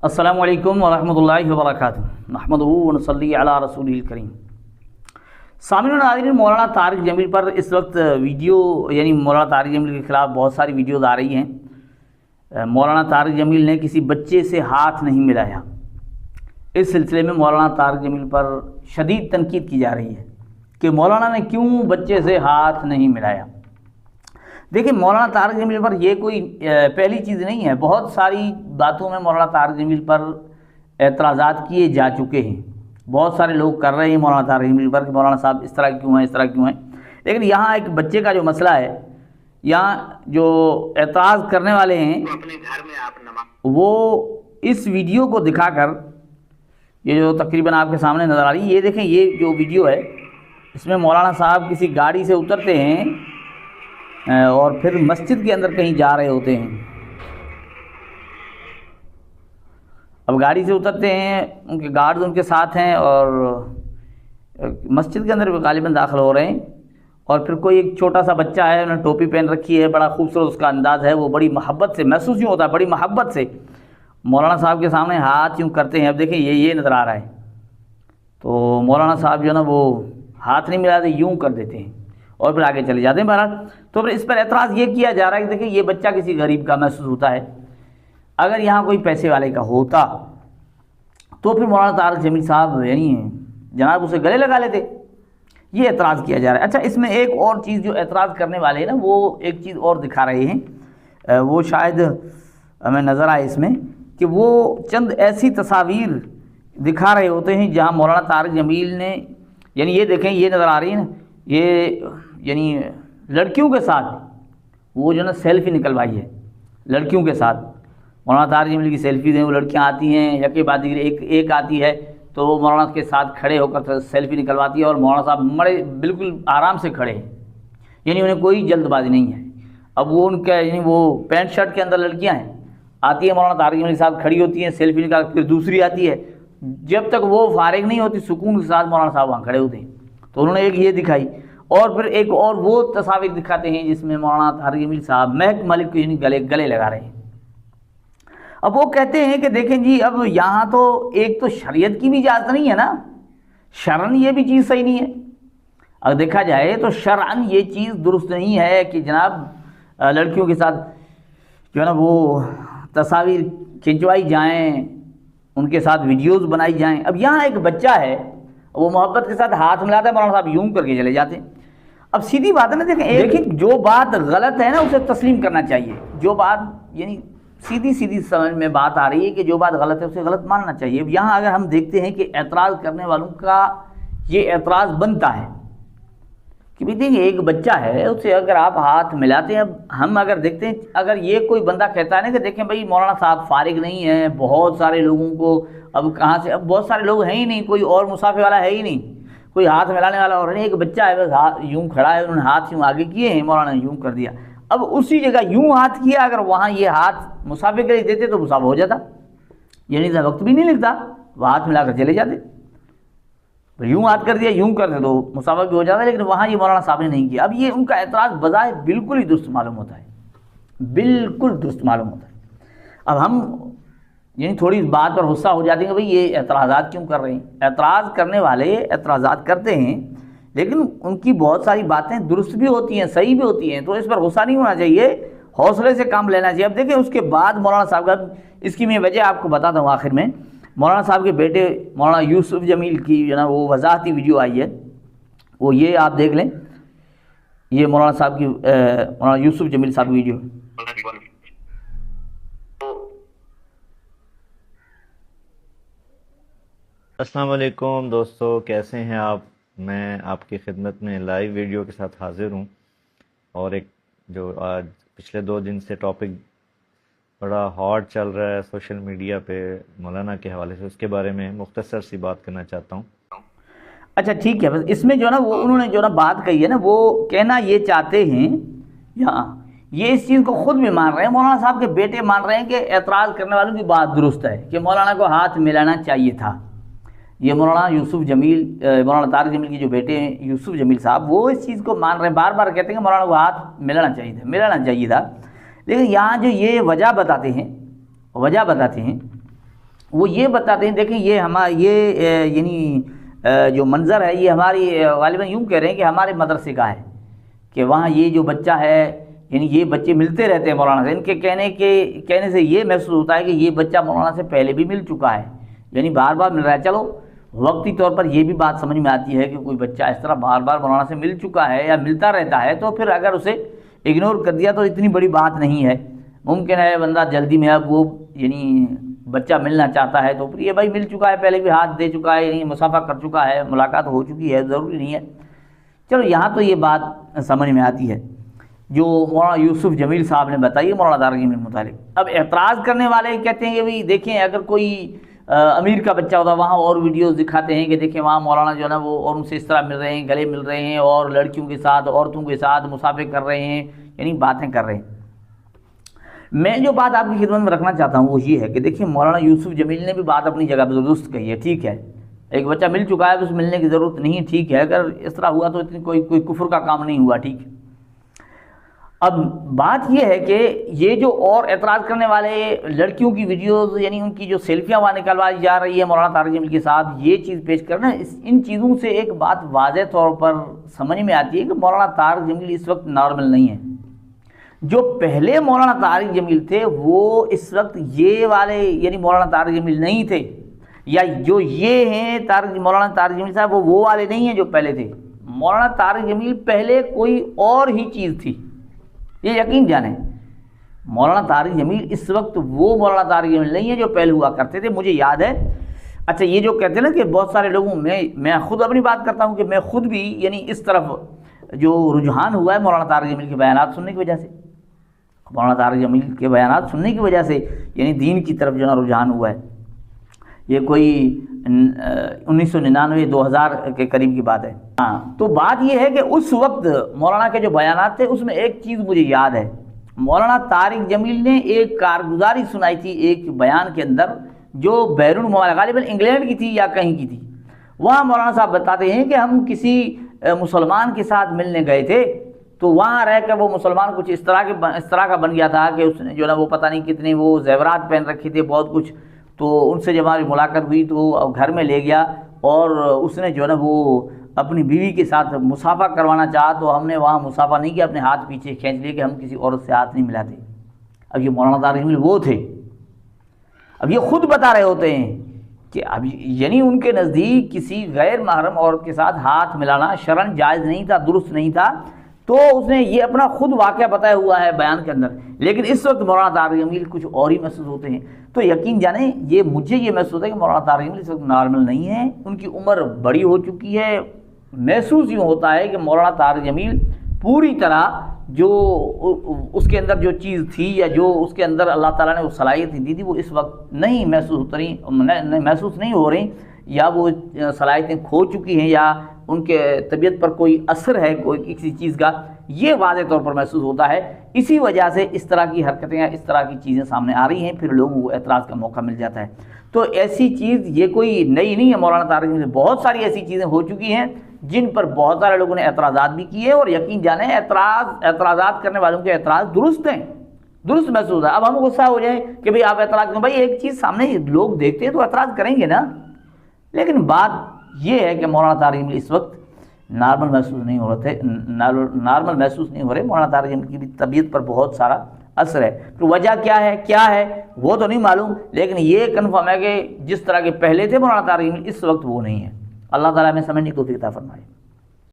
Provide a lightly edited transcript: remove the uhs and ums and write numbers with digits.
السلام علیکم ورحمۃ اللہ وبرکاتہ، نحمدہ و نصلی علی رسولہ الکریم۔ سامعین و ناظرین، مولانا طارق جمیل پر اس وقت ویڈیو مولانا طارق جمیل کے خلاف بہت ساری ویڈیوز آ رہی ہیں۔ مولانا طارق جمیل نے کسی بچے سے ہاتھ نہیں ملایا۔ اس سلسلے میں مولانا طارق جمیل پر شدید تنقید کی جا رہی ہے کہ مولانا نے کیوں بچے سے ہاتھ نہیں ملایا۔ دیکھیں، مولانا طارق جمیل پر یہ کوئی پہلی چیز نہیں ہے، بہت ساری باتوں میں مولانا طارق جمیل پر اعتراضات کیے جا چکے ہیں، بہت سارے لوگ کر رہے ہیں مولانا طارق جمیل پر کہ مولانا صاحب اس طرح کیوں ہیں، اس طرح کیوں ہیں۔ لیکن یہاں ایک بچے کا جو مسئلہ ہے، یہاں جو اعتراض کرنے والے ہیں وہ اس ویڈیو کو دکھا کر، یہ جو تقریباً آپ کے سامنے نظر آ رہی ہے، یہ دیکھیں، یہ جو ویڈیو ہے اس میں مولانا صاحب کسی گاڑی سے اترتے ہیں اور پھر مسجد کے اندر کہیں جا رہے ہوتے ہیں۔ اب گاڑی سے اترتے ہیں، ان کے گارڈز ان کے ساتھ ہیں اور مسجد کے اندر غالباً داخل ہو رہے ہیں، اور پھر کوئی ایک چھوٹا سا بچہ ہے، انہوں نے ٹوپی پہن رکھی ہے، بڑا خوبصورت اس کا انداز ہے، وہ بڑی محبت سے محسوس یوں ہوتا ہے، بڑی محبت سے مولانا صاحب کے سامنے ہاتھ یوں کرتے ہیں۔ اب دیکھیں، یہ نظر آ رہا ہے، تو مولانا صاحب جو ہے نا وہ ہاتھ نہیں ملاتے، یوں کر دیتے ہیں اور پھر آگے چلے جاتے ہیں۔ بہرحال تو پھر اس پر اعتراض یہ کیا جا رہا ہے کہ دیکھیں، یہ بچہ کسی غریب کا محسوس ہوتا ہے، اگر یہاں کوئی پیسے والے کا ہوتا تو پھر مولانا طارق جمیل صاحب جناب اسے گلے لگا لیتے۔ یہ اعتراض کیا جا رہا ہے۔ اچھا، اس میں ایک اور چیز جو اعتراض کرنے والے ہیں نا، وہ ایک چیز اور دکھا رہے ہیں، وہ شاید ہمیں نظر آئے اس میں کہ وہ چند ایسی تصاویر دکھا رہے ہوتے ہیں جہاں مولانا طارق جمیل نے، یہ دیکھیں، یہ نظر آ رہی ہے نا، یہ لڑکیوں کے ساتھ وہ جو نا سیلفی نکلوائی ہے لڑکیوں کے ساتھ۔ مولانا طارق جمیل کی سیلفیز ہیں، وہ لڑکیاں آتی ہیں یکے بعد ایک آتی ہے تو وہ مولانا کے ساتھ کھڑے ہو کر سیلفی نکلواتی ہے، اور مولانا صاحب بالکل آرام سے کھڑے ہیں، انہیں کوئی جلد بازی نہیں ہے۔ اب وہ ان کا وہ پینٹ شرٹ کے اندر لڑکیاں ہیں، آتی ہیں، مولانا طارق جمیل صاحب کھڑی ہوتی ہیں، سیلفی نکال، پھر دوسری آتی ہے، جب تک وہ فارغ نہیں ہوتی سکون کے ساتھ مولانا صاحب وہاں کھڑے ہوتے ہیں۔ تو انہوں نے ایک یہ دکھائی، اور پھر ایک اور وہ تصاویر دکھاتے ہیں جس میں مولانا طارق جمیل صاحب مہک ملک کو گلے لگا رہے ہیں۔ اب وہ کہتے ہیں کہ دیکھیں جی، اب یہاں تو ایک تو شریعت کی بھی اجازت نہیں ہے نا، شرعن یہ بھی چیز صحیح نہیں ہے۔ اگر دیکھا جائے تو شرعن یہ چیز درست نہیں ہے کہ جناب لڑکیوں کے ساتھ جو ہے نا وہ تصاویر کھنچوائی جائیں، ان کے ساتھ ویڈیوز بنائی جائیں۔ اب یہاں ایک بچہ ہے، وہ محبت کے ساتھ ہاتھ ملاتا ہے، مولانا صاحب یوں کر کے چلے جاتے ہیں۔ اب سیدھی بات ہے نا، دیکھیں جو بات غلط ہے نا اسے تسلیم کرنا چاہیے، جو بات سیدھی سمجھ میں بات آ رہی ہے کہ جو بات غلط ہے اسے غلط ماننا چاہیے۔ اب یہاں اگر ہم دیکھتے ہیں کہ اعتراض کرنے والوں کا یہ اعتراض بنتا ہے کہ دیکھیں، ایک بچہ ہے، اسے اگر آپ ہاتھ ملاتے ہیں، اب ہم اگر دیکھتے ہیں، اگر یہ کوئی بندہ کہتا ہے نا کہ دیکھیں بھائی مولانا صاحب فارغ نہیں ہیں، بہت سارے لوگوں کو اب کہاں سے، اب بہت سارے لوگ ہیں ہی نہیں، کوئی اور مسافر والا ہے ہی نہیں، کوئی ہاتھ ملانے والا اور نہیں، ایک بچہ ہے بس یوں کھڑا ہے، انہوں نے ہاتھ یوں آگے کیے ہیں، مولانا نے یوں کر دیا۔ اب اسی جگہ یوں ہاتھ کیا، اگر وہاں یہ ہاتھ مسافر کے لیے دیتے تو مسافر ہو جاتا، وقت بھی نہیں لگتا، وہ ہاتھ ملا کر چلے جاتے۔ یوں ہاتھ کر دیا، یوں کر دے تو مسافر بھی ہو جاتا، لیکن وہاں یہ مولانا صاحب نے نہیں کیا۔ اب یہ ان کا اعتراض بظاہر بالکل ہی درست معلوم ہوتا ہے، بالکل درست معلوم ہوتا ہے۔ اب ہم تھوڑی بات پر غصہ ہو جاتے ہیں کہ بھئی یہ اعتراضات کیوں کر رہے ہیں۔ اعتراض کرنے والے اعتراضات کرتے ہیں، لیکن ان کی بہت ساری باتیں درست بھی ہوتی ہیں، صحیح بھی ہوتی ہیں، تو اس پر غصہ نہیں ہونا چاہیے، حوصلے سے کام لینا چاہیے۔ اب دیکھیں، اس کے بعد مولانا صاحب کا، اس کی میں وجہ آپ کو بتاتا ہوں آخر میں، مولانا صاحب کے بیٹے مولانا یوسف جمیل کی وہ وضاحتی ویڈیو آئی ہے، وہ یہ آپ دیکھ لیں، یہ مولانا صاحب کی مولانا یوسف جمیل صاحب کی ویڈیو۔ السلام علیکم دوستو، کیسے ہیں آپ؟ میں آپ کی خدمت میں لائیو ویڈیو کے ساتھ حاضر ہوں، اور ایک جو آج پچھلے 2 دن سے ٹاپک بڑا ہاٹ چل رہا ہے سوشل میڈیا پہ مولانا کے حوالے سے، اس کے بارے میں مختصر سی بات کرنا چاہتا ہوں۔ اچھا ٹھیک ہے، بس اس میں وہ انہوں نے بات کہی ہے نا، وہ کہنا یہ چاہتے ہیں، یہ اس چیز کو خود بھی مان رہے ہیں، مولانا صاحب کے بیٹے مان رہے ہیں کہ اعتراض کرنے والوں کی بات درست ہے کہ مولانا کو ہاتھ ملانا چاہیے تھا۔ یہ مولانا یوسف جمیل، مولانا طارق جمیل کی جو بیٹے ہیں یوسف جمیل صاحب، وہ اس چیز کو مان رہے ہیں، بار بار کہتے ہیں کہ مولانا کو ہاتھ ملانا چاہیے تھا۔ لیکن یہاں جو یہ وجہ بتاتے ہیں وہ یہ بتاتے ہیں، دیکھیں یہ یعنی جو منظر ہے یہ ہماری غالباً یوں کہہ رہے ہیں کہ ہمارے مدرسے کا ہے، کہ وہاں یہ جو بچہ ہے، یعنی یہ بچے ملتے رہتے ہیں مولانا سے، ان کے کہنے سے یہ محسوس ہوتا ہے کہ یہ بچہ مولانا سے پہلے بھی مل چکا ہے، یعنی بار بار مل رہا ہے۔ چلو وقتی طور پر یہ بھی بات سمجھ میں آتی ہے کہ کوئی بچہ اس طرح بار بار مولانا سے مل چکا ہے یا ملتا رہتا ہے تو پھر اگر اسے اگنور کر دیا تو اتنی بڑی بات نہیں ہے۔ ممکن ہے بندہ جلدی میں اب وہ یعنی بچہ ملنا چاہتا ہے تو پھر یہ بھائی مل چکا ہے، پہلے بھی ہاتھ دے چکا ہے، یعنی مسافہ کر چکا ہے، ملاقات ہو چکی ہے، ضروری نہیں ہے۔ چلو یہاں تو یہ بات سمجھ میں آتی ہے جو مولانا یوسف جمیل صاحب نے بتائی ہے مولانا دارالعلوم کے متعلق۔ اب اعتراض کرنے والے کہتے ہیں کہ بھئی دیکھیں اگر کوئی امیر کا بچہ ہوتا وہاں اور ویڈیوز دکھاتے ہیں کہ دیکھیں وہاں مولانا جو ہے نا وہ اور ان سے اس طرح مل رہے ہیں، گلے مل رہے ہیں اور لڑکیوں کے ساتھ عورتوں کے ساتھ مسافے کر رہے ہیں، یعنی باتیں کر رہے ہیں۔ میں جو بات آپ کی خدمت میں رکھنا چاہتا ہوں وہ یہ ہے کہ دیکھیں مولانا یوسف جمیل نے بھی بات اپنی جگہ پہ درست کہی ہے، ٹھیک ہے، ایک بچہ مل چکا ہے تو اس ملنے کی ضرورت نہیں ہے، ٹھیک ہے، اگر اس طرح ہوا تو اتنی کوئی کفر کا کام نہیں ہوا، ٹھیک ہے۔ اب بات یہ ہے کہ یہ جو اور اعتراض کرنے والے لڑکیوں کی ویڈیوز یعنی ان کی جو سیلفیاں وہاں نکلوائی جا رہی ہے مولانا طارق جمیل کے ساتھ، یہ چیز پیش کرنا، ان چیزوں سے ایک بات واضح طور پر سمجھ میں آتی ہے کہ مولانا طارق جمیل اس وقت نارمل نہیں ہے۔ جو پہلے مولانا طارق جمیل تھے وہ اس وقت یہ والے یعنی مولانا طارق جمیل نہیں تھے، یا جو یہ ہیں مولانا طارق جمیل صاحب وہ والے نہیں ہیں جو پہلے تھے۔ مولانا طارق جمیل پہلے کوئی اور ہی چیز تھی، یہ یقین جانیں۔ مولانا طارق جمیل اس وقت وہ مولانا طارق جمیل نہیں ہے جو پہلے ہوا کرتے تھے۔ مجھے یاد ہے، اچھا یہ جو کہتے ہیں نا کہ بہت سارے لوگوں میں خود اپنی بات کرتا ہوں کہ میں خود بھی یعنی اس طرف جو رجحان ہوا ہے مولانا طارق جمیل کے بیانات سننے کی وجہ سے، مولانا طارق جمیل کے بیانات سننے کی وجہ سے یعنی دین کی طرف جو نا رجحان ہوا ہے۔ یہ کوئی 1999 2000 کے قریب کی بات ہے۔ ہاں تو بات یہ ہے کہ اس وقت مولانا کے جو بیانات تھے اس میں ایک چیز مجھے یاد ہے، مولانا طارق جمیل نے ایک کارگزاری سنائی تھی ایک بیان کے اندر جو بیرون ممالک غالباً انگلینڈ کی تھی یا کہیں کی تھی۔ وہاں مولانا صاحب بتاتے ہیں کہ ہم کسی مسلمان کے ساتھ ملنے گئے تھے تو وہاں رہ کر وہ مسلمان کچھ اس طرح کا بن گیا تھا کہ اس نے جو نا وہ پتہ نہیں کتنے وہ زیورات پہن رکھے تھے، بہت کچھ، تو ان سے جب ہماری ملاقات ہوئی تو گھر میں لے گیا اور اس نے جو ہے نا وہ اپنی بیوی کے ساتھ مسافہ کروانا چاہا تو ہم نے وہاں مسافہ نہیں کیا، اپنے ہاتھ پیچھے کھینچ لیے کہ ہم کسی عورت سے ہاتھ نہیں ملاتے۔ اب یہ مولانا طارق جمیل وہ تھے، اب یہ خود بتا رہے ہوتے ہیں کہ اب یعنی ان کے نزدیک کسی غیر محرم عورت کے ساتھ ہاتھ ملانا شرعاً جائز نہیں تھا، درست نہیں تھا، تو اس نے یہ اپنا خود واقعہ بتایا ہوا ہے بیان کے اندر۔ لیکن اس وقت مولانا طارق جمیل کچھ اور ہی محسوس ہوتے ہیں، تو یقین جانیں مجھے یہ محسوس ہوتا ہے کہ مولانا طارق جمیل اس وقت نارمل نہیں ہے، ان کی عمر بڑی ہو چکی ہے۔ محسوس یوں ہوتا ہے کہ مولانا طارق جمیل پوری طرح جو اس کے اندر جو چیز تھی یا جو اس کے اندر اللہ تعالیٰ نے وہ صلاحیتیں دی تھی وہ اس وقت نہیں محسوس نہیں ہو رہی، یا وہ صلاحیتیں کھو چکی ہیں، یا ان کے طبیعت پر کوئی اثر ہے کوئی کسی چیز کا، یہ واضح طور پر محسوس ہوتا ہے۔ اسی وجہ سے اس طرح کی حرکتیں یا اس طرح کی چیزیں سامنے آ رہی ہیں، پھر لوگوں کو اعتراض کا موقع مل جاتا ہے۔ تو ایسی چیز یہ کوئی نئی نہیں ہے، مولانا طارق جمیل سے بہت ساری ایسی چیزیں ہو چکی ہیں جن پر بہت سارے لوگوں نے اعتراضات بھی کیے، اور یقین جانیں اعتراضات کرنے والوں کے اعتراض درست ہیں، درست محسوس ہے۔ اب ہم غصہ ہو جائیں کہ بھئی آپ اعتراض کریں، بھائی ایک چیز سامنے لوگ دیکھتے ہیں تو اعتراض کریں گے نا، لیکن بات یہ ہے کہ مولانا طارق جمیل اس وقت نارمل محسوس نہیں ہو رہے، مولانا طارق جمیل کی بھی طبیعت پر بہت سارا اثر ہے۔ پھر وجہ کیا ہے وہ تو نہیں معلوم، لیکن یہ کنفرم ہے کہ جس طرح کے پہلے تھے مولانا طارق جمیل اس وقت وہ نہیں ہے۔ اللہ تعالیٰ ہمیں سمجھنے کی توفیق عطا فرمائے۔